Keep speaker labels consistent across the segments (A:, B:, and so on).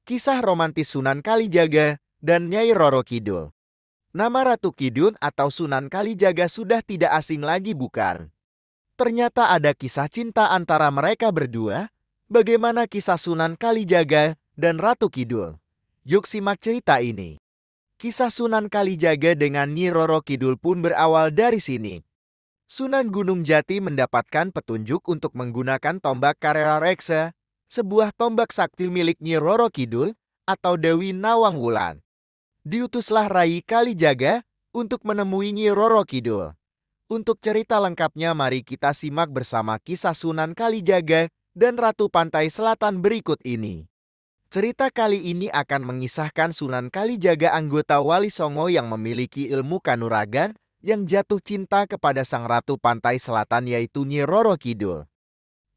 A: Kisah romantis Sunan Kalijaga dan Nyai Roro Kidul. Nama Ratu Kidul atau Sunan Kalijaga sudah tidak asing lagi, bukan? Ternyata ada kisah cinta antara mereka berdua. Bagaimana kisah Sunan Kalijaga dan Ratu Kidul? Yuk simak cerita ini. Kisah Sunan Kalijaga dengan Nyi Roro Kidul pun berawal dari sini. Sunan Gunung Jati mendapatkan petunjuk untuk menggunakan tombak Karela Reksa, sebuah tombak sakti milik Nyi Roro Kidul atau Dewi Nawang Wulan. Diutuslah Rai Kalijaga untuk menemui Nyi Roro Kidul. Untuk cerita lengkapnya mari kita simak bersama kisah Sunan Kalijaga dan Ratu Pantai Selatan berikut ini. Cerita kali ini akan mengisahkan Sunan Kalijaga, anggota Wali Songo yang memiliki ilmu kanuragan, yang jatuh cinta kepada sang Ratu Pantai Selatan yaitu Nyi Roro Kidul.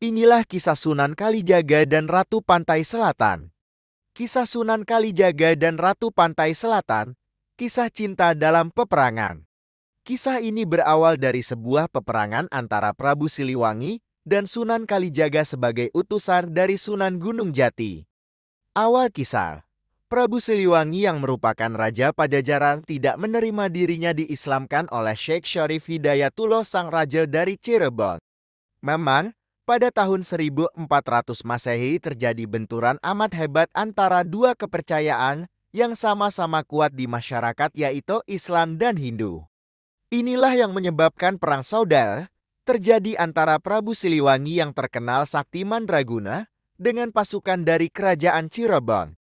A: Inilah kisah Sunan Kalijaga dan Ratu Pantai Selatan. Kisah Sunan Kalijaga dan Ratu Pantai Selatan, kisah cinta dalam peperangan. Kisah ini berawal dari sebuah peperangan antara Prabu Siliwangi dan Sunan Kalijaga sebagai utusan dari Sunan Gunung Jati. Awal kisah, Prabu Siliwangi yang merupakan Raja Pajajaran tidak menerima dirinya diislamkan oleh Syekh Syarif Hidayatullah sang Raja dari Cirebon. Memang, pada tahun 1400 Masehi terjadi benturan amat hebat antara dua kepercayaan yang sama-sama kuat di masyarakat yaitu Islam dan Hindu. Inilah yang menyebabkan perang saudara terjadi antara Prabu Siliwangi yang terkenal sakti mandraguna dengan pasukan dari kerajaan Cirebon.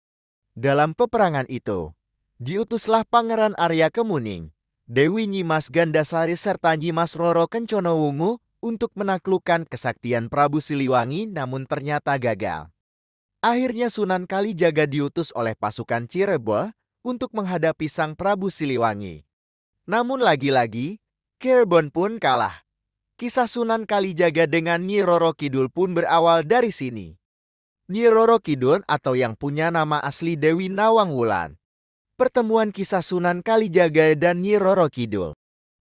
A: Dalam peperangan itu, diutuslah Pangeran Arya Kemuning, Dewi Nyimas Gandasari serta Nyimas Roro Kencono Wungu untuk menaklukkan kesaktian Prabu Siliwangi, namun ternyata gagal. Akhirnya Sunan Kalijaga diutus oleh pasukan Cirebon untuk menghadapi sang Prabu Siliwangi. Namun lagi-lagi, Cirebon pun kalah. Kisah Sunan Kalijaga dengan Nyi Roro Kidul pun berawal dari sini. Nyi Roro Kidul atau yang punya nama asli Dewi Nawang Wulan. Pertemuan kisah Sunan Kalijaga dan Nyi Roro Kidul.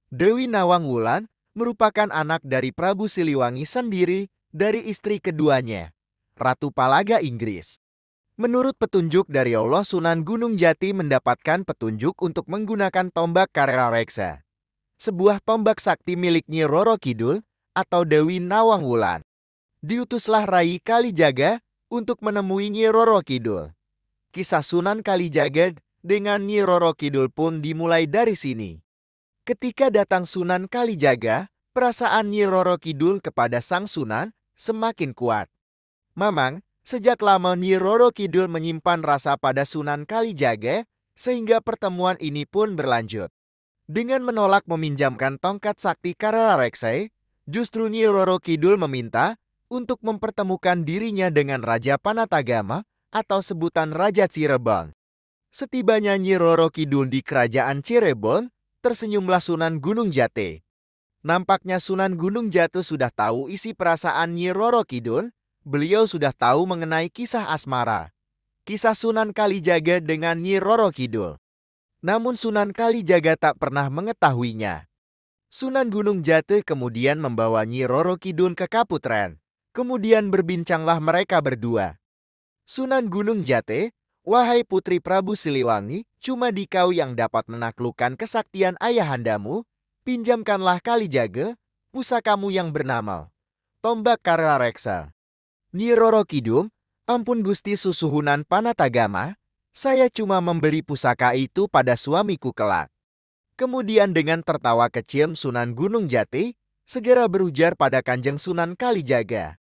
A: Dewi Nawang Wulan merupakan anak dari Prabu Siliwangi sendiri dari istri keduanya, Ratu Palaga Inggris. Menurut petunjuk dari Allah, Sunan Gunung Jati mendapatkan petunjuk untuk menggunakan tombak Karela Reksa, sebuah tombak sakti milik Nyi Roro Kidul atau Dewi Nawang Wulan. Diutuslah Rai Kalijaga untuk menemui Nyi Roro Kidul. Kisah Sunan Kalijaga dengan Nyi Roro Kidul pun dimulai dari sini. Ketika datang Sunan Kalijaga, perasaan Nyi Roro Kidul kepada sang Sunan semakin kuat. Memang, sejak lama Nyi Roro Kidul menyimpan rasa pada Sunan Kalijaga, sehingga pertemuan ini pun berlanjut. Dengan menolak meminjamkan tongkat sakti Karela Reksa, justru Nyi Roro Kidul meminta untuk mempertemukan dirinya dengan Raja Panatagama atau sebutan Raja Cirebon. Setibanya Nyi Roro Kidul di kerajaan Cirebon, tersenyumlah Sunan Gunung Jati. Nampaknya Sunan Gunung Jati sudah tahu isi perasaan Nyi Roro Kidul. Beliau sudah tahu mengenai kisah asmara, kisah Sunan Kalijaga dengan Nyi Roro Kidul. Namun Sunan Kalijaga tak pernah mengetahuinya. Sunan Gunung Jati kemudian membawa Nyi Roro Kidul ke Kaputren. Kemudian berbincanglah mereka berdua. Sunan Gunung Jati, wahai putri Prabu Siliwangi, cuma dikau yang dapat menaklukkan kesaktian ayahandamu. Pinjamkanlah Kalijaga, pusakamu yang bernama tombak Karela Reksa. Nyi Roro Kidul, ampun Gusti Susuhunan Panatagama, saya cuma memberi pusaka itu pada suamiku kelak. Kemudian dengan tertawa kecil Sunan Gunung Jati segera berujar pada Kanjeng Sunan Kalijaga.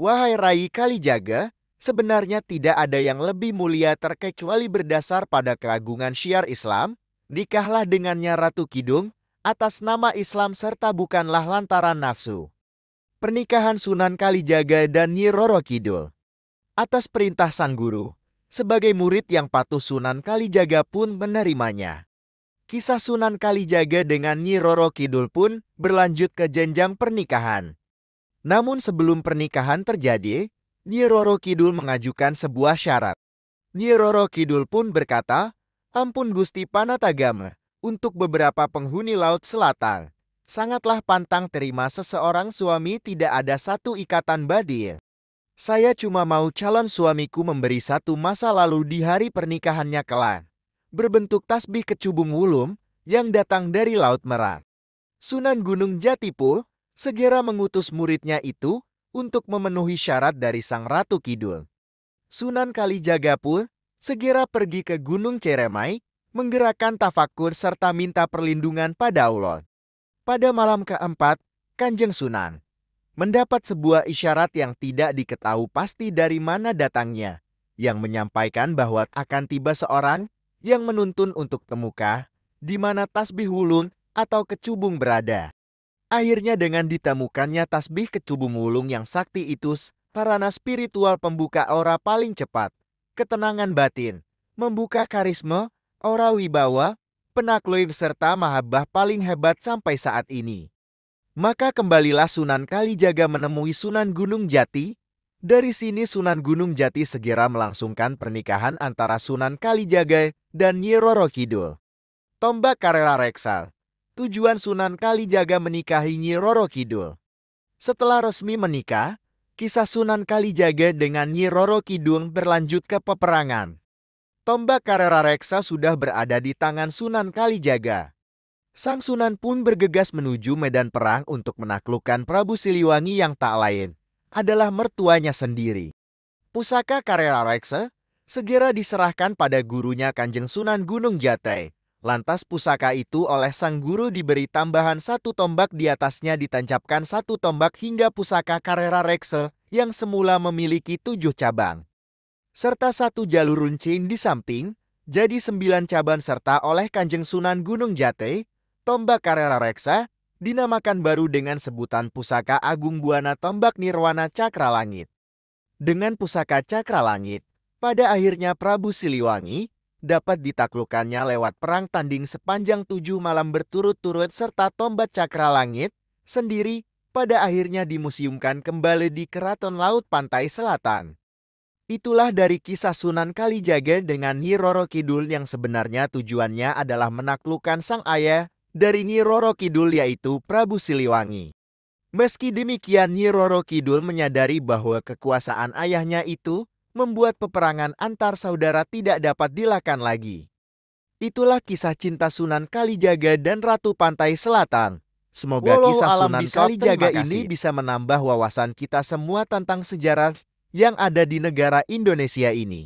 A: Wahai Rai Kalijaga, sebenarnya tidak ada yang lebih mulia terkecuali berdasar pada keagungan syiar Islam, nikahlah dengannya Ratu Kidul atas nama Islam serta bukanlah lantaran nafsu. Pernikahan Sunan Kalijaga dan Nyi Roro Kidul. Atas perintah sang guru, sebagai murid yang patuh Sunan Kalijaga pun menerimanya. Kisah Sunan Kalijaga dengan Nyi Roro Kidul pun berlanjut ke jenjang pernikahan. Namun sebelum pernikahan terjadi, Nyi Roro Kidul mengajukan sebuah syarat. Nyi Roro Kidul pun berkata, ampun Gusti Panatagama, untuk beberapa penghuni Laut Selatan, sangatlah pantang terima seseorang suami tidak ada satu ikatan batin. Saya cuma mau calon suamiku memberi satu masa lalu di hari pernikahannya kelak. Berbentuk tasbih kecubung wulung yang datang dari Laut Merah. Sunan Gunung Jati pun segera mengutus muridnya itu untuk memenuhi syarat dari Sang Ratu Kidul. Sunan Kalijaga pun segera pergi ke Gunung Ciremai, menggerakkan tafakur serta minta perlindungan pada Allah. Pada malam keempat, Kanjeng Sunan mendapat sebuah isyarat yang tidak diketahui pasti dari mana datangnya, yang menyampaikan bahwa akan tiba seorang yang menuntun untuk temuka, di mana tasbih wulung atau kecubung berada. Akhirnya dengan ditemukannya tasbih kecubung wulung yang sakti itu, sarana spiritual pembuka aura paling cepat, ketenangan batin, membuka karisma, aura wibawa, penakluk serta mahabbah paling hebat sampai saat ini. Maka kembalilah Sunan Kalijaga menemui Sunan Gunung Jati. Dari sini Sunan Gunung Jati segera melangsungkan pernikahan antara Sunan Kalijaga dan Nyi Roro Kidul. Tombak Karela Reksa. Tujuan Sunan Kalijaga menikahi Nyi Roro Kidul. Setelah resmi menikah, kisah Sunan Kalijaga dengan Nyi Roro Kidul berlanjut ke peperangan. Tombak Karela Reksa sudah berada di tangan Sunan Kalijaga. Sang Sunan pun bergegas menuju medan perang untuk menaklukkan Prabu Siliwangi yang tak lain adalah mertuanya sendiri. Pusaka Karela Reksa segera diserahkan pada gurunya Kanjeng Sunan Gunung Jati. Lantas pusaka itu oleh sang guru diberi tambahan satu tombak, di atasnya ditancapkan satu tombak hingga pusaka Karela Reksa yang semula memiliki 7 cabang serta satu jalur runcing di samping jadi 9 cabang, serta oleh Kanjeng Sunan Gunung Jati. Tombak Karela Reksa dinamakan baru dengan sebutan Pusaka Agung Buana Tombak Nirwana Cakra Langit. Dengan Pusaka Cakra Langit, pada akhirnya Prabu Siliwangi dapat ditaklukkannya lewat perang tanding sepanjang 7 malam berturut-turut, serta Tombak Cakra Langit sendiri pada akhirnya dimuseumkan kembali di Keraton Laut Pantai Selatan. Itulah dari kisah Sunan Kalijaga dengan Nyi Roro Kidul yang sebenarnya tujuannya adalah menaklukkan sang ayah dari Nyi Roro Kidul, yaitu Prabu Siliwangi. Meski demikian, Nyi Roro Kidul menyadari bahwa kekuasaan ayahnya itu membuat peperangan antar saudara tidak dapat dilakukan lagi. Itulah kisah cinta Sunan Kalijaga dan Ratu Pantai Selatan. Semoga kisah Sunan Kalijaga ini bisa menambah wawasan kita semua tentang sejarah yang ada di negara Indonesia ini.